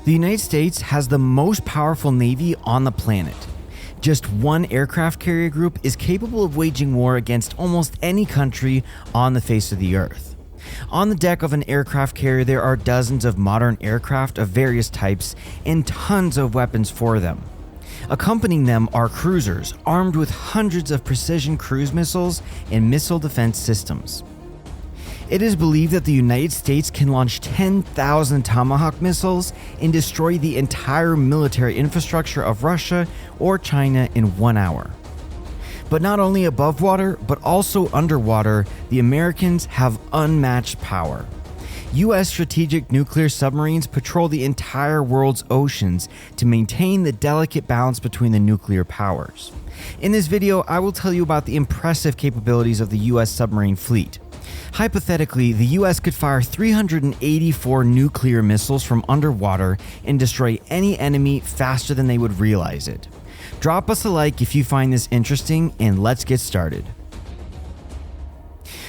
The United States has the most powerful navy on the planet. Just one aircraft carrier group is capable of waging war against almost any country on the face of the earth. On the deck of an aircraft carrier, there are dozens of modern aircraft of various types and tons of weapons for them. Accompanying them are cruisers armed with hundreds of precision cruise missiles and missile defense systems. It is believed that the United States can launch 10,000 Tomahawk missiles and destroy the entire military infrastructure of Russia or China in 1 hour. But not only above water, but also underwater, the Americans have unmatched power. U.S. strategic nuclear submarines patrol the entire world's oceans to maintain the delicate balance between the nuclear powers. In this video, I will tell you about the impressive capabilities of the U.S. submarine fleet. Hypothetically, the US could fire 384 nuclear missiles from underwater and destroy any enemy faster than they would realize it. Drop us a like if you find this interesting, and let's get started.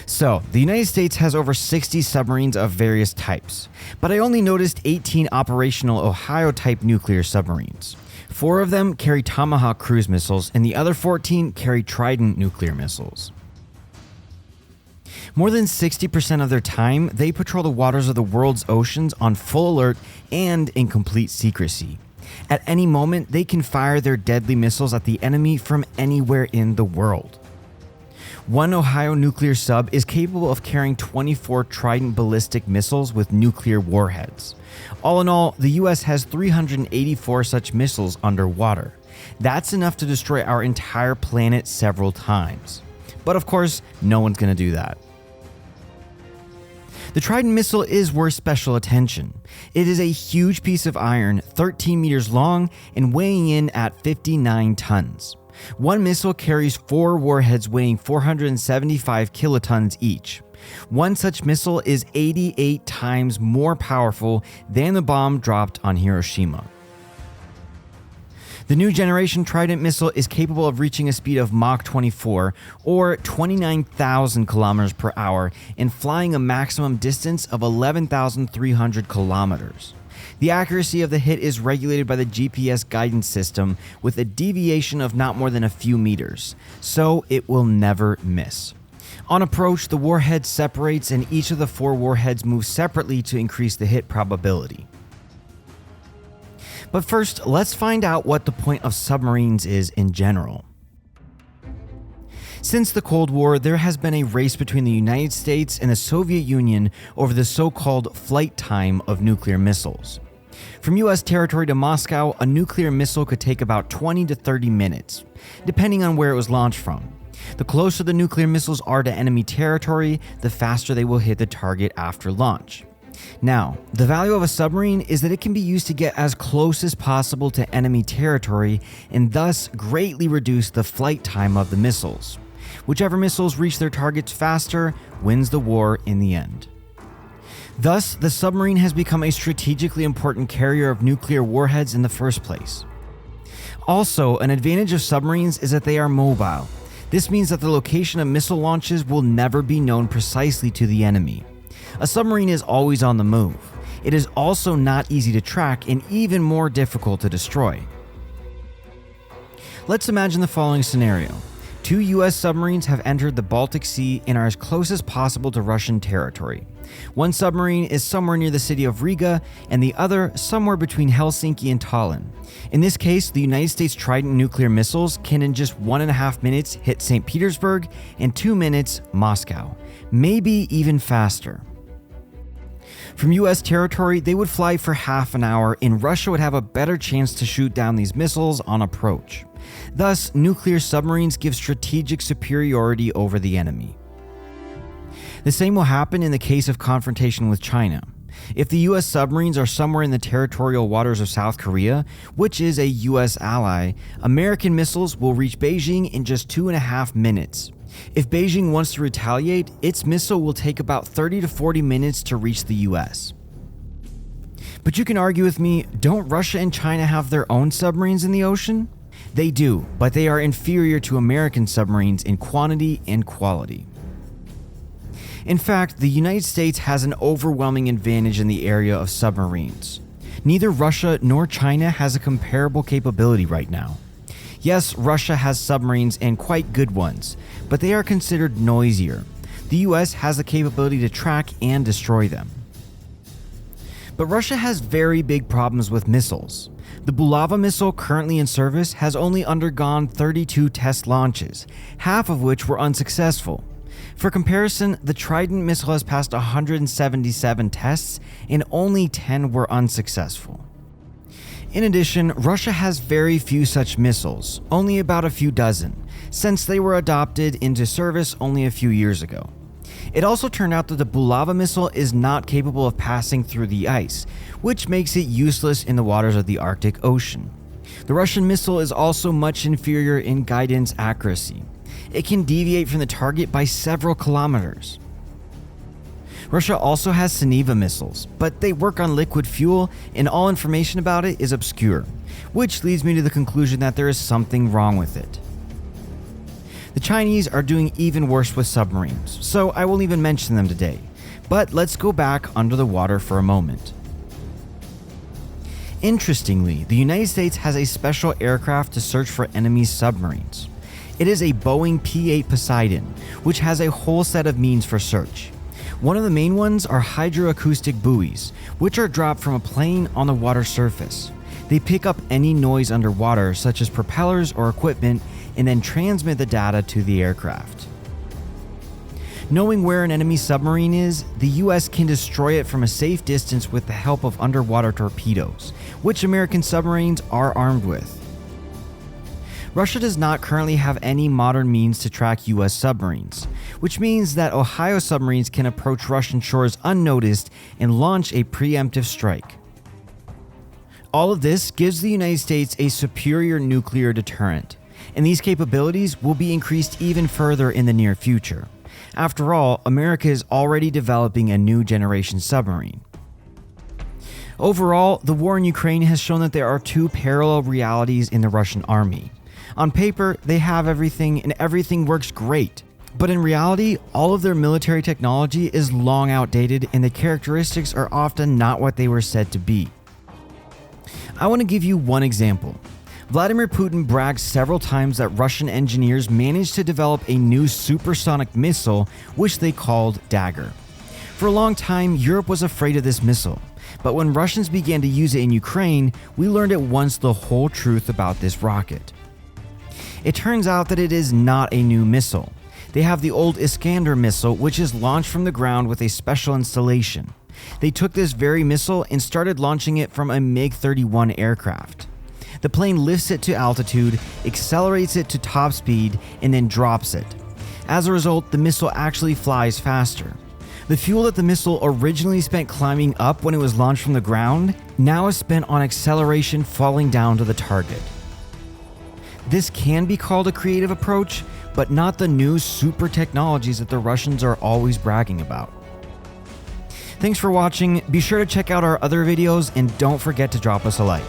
So, the United States has over 60 submarines of various types, but I only noticed 18 operational Ohio-type nuclear submarines. 4 of them carry Tomahawk cruise missiles, and the other 14 carry Trident nuclear missiles. More than 60% of their time, they patrol the waters of the world's oceans on full alert and in complete secrecy. At any moment, they can fire their deadly missiles at the enemy from anywhere in the world. One Ohio nuclear sub is capable of carrying 24 Trident ballistic missiles with nuclear warheads. All in all, the US has 384 such missiles underwater. That's enough to destroy our entire planet several times. But of course, no one's going to do that. The Trident missile is worth special attention. It is a huge piece of iron, 13 meters long and weighing in at 59 tons. One missile carries 4 warheads weighing 475 kilotons each. One such missile is 88 times more powerful than the bomb dropped on Hiroshima. The new generation Trident missile is capable of reaching a speed of Mach 24 or 29,000 kilometers per hour and flying a maximum distance of 11,300 kilometers. The accuracy of the hit is regulated by the GPS guidance system with a deviation of not more than a few meters, so it will never miss. On approach, the warhead separates and each of the 4 warheads moves separately to increase the hit probability. But first, let's find out what the point of submarines is in general. Since the Cold War, there has been a race between the United States and the Soviet Union over the so-called flight time of nuclear missiles. From US territory to Moscow, a nuclear missile could take about 20 to 30 minutes, depending on where it was launched from. The closer the nuclear missiles are to enemy territory, the faster they will hit the target after launch. Now, the value of a submarine is that it can be used to get as close as possible to enemy territory and thus greatly reduce the flight time of the missiles. Whichever missiles reach their targets faster wins the war in the end. Thus, the submarine has become a strategically important carrier of nuclear warheads in the first place. Also, an advantage of submarines is that they are mobile. This means that the location of missile launches will never be known precisely to the enemy. A submarine is always on the move. It is also not easy to track and even more difficult to destroy. Let's imagine the following scenario. 2 US submarines have entered the Baltic Sea and are as close as possible to Russian territory. One submarine is somewhere near the city of Riga and the other somewhere between Helsinki and Tallinn. In this case, the United States Trident nuclear missiles can in just 1.5 minutes hit St. Petersburg and 2 minutes Moscow, maybe even faster. From US territory, they would fly for half an hour and Russia would have a better chance to shoot down these missiles on approach. Thus, nuclear submarines give strategic superiority over the enemy. The same will happen in the case of confrontation with China. If the US submarines are somewhere in the territorial waters of South Korea, which is a US ally, American missiles will reach Beijing in just 2.5 minutes. If Beijing wants to retaliate, its missile will take about 30 to 40 minutes to reach the US. But you can argue with me, don't Russia and China have their own submarines in the ocean? They do, but they are inferior to American submarines in quantity and quality. In fact, the United States has an overwhelming advantage in the area of submarines. Neither Russia nor China has a comparable capability right now. Yes, Russia has submarines and quite good ones, but they are considered noisier. The US has the capability to track and destroy them. But Russia has very big problems with missiles. The Bulava missile currently in service has only undergone 32 test launches, half of which were unsuccessful. For comparison, the Trident missile has passed 177 tests and only 10 were unsuccessful. In addition, Russia has very few such missiles, only about a few dozen, since they were adopted into service only a few years ago. It also turned out that the Bulava missile is not capable of passing through the ice, which makes it useless in the waters of the Arctic Ocean. The Russian missile is also much inferior in guidance accuracy. It can deviate from the target by several kilometers. Russia also has Siniva missiles, but they work on liquid fuel and all information about it is obscure, which leads me to the conclusion that there is something wrong with it. The Chinese are doing even worse with submarines, so I won't even mention them today. But let's go back under the water for a moment. Interestingly, the United States has a special aircraft to search for enemy submarines. It is a Boeing P-8 Poseidon, which has a whole set of means for search. One of the main ones are hydroacoustic buoys, which are dropped from a plane on the water surface. They pick up any noise underwater, such as propellers or equipment, and then transmit the data to the aircraft. Knowing where an enemy submarine is, the US can destroy it from a safe distance with the help of underwater torpedoes, which American submarines are armed with. Russia does not currently have any modern means to track US submarines, which means that Ohio submarines can approach Russian shores unnoticed and launch a preemptive strike. All of this gives the United States a superior nuclear deterrent, and these capabilities will be increased even further in the near future. After all, America is already developing a new generation submarine. Overall, the war in Ukraine has shown that there are two parallel realities in the Russian army. On paper, they have everything and everything works great. But in reality, all of their military technology is long outdated and the characteristics are often not what they were said to be. I want to give you one example. Vladimir Putin bragged several times that Russian engineers managed to develop a new supersonic missile, which they called Dagger. For a long time, Europe was afraid of this missile, but when Russians began to use it in Ukraine, we learned at once the whole truth about this rocket. It turns out that it is not a new missile. They have the old Iskander missile, which is launched from the ground with a special installation. They took this very missile and started launching it from a MiG-31 aircraft. The plane lifts it to altitude, accelerates it to top speed, and then drops it. As a result, the missile actually flies faster. The fuel that the missile originally spent climbing up when it was launched from the ground now is spent on acceleration falling down to the target. This can be called a creative approach, but not the new super technologies that the Russians are always bragging about. Thanks for watching. Be sure to check out our other videos and don't forget to drop us a like.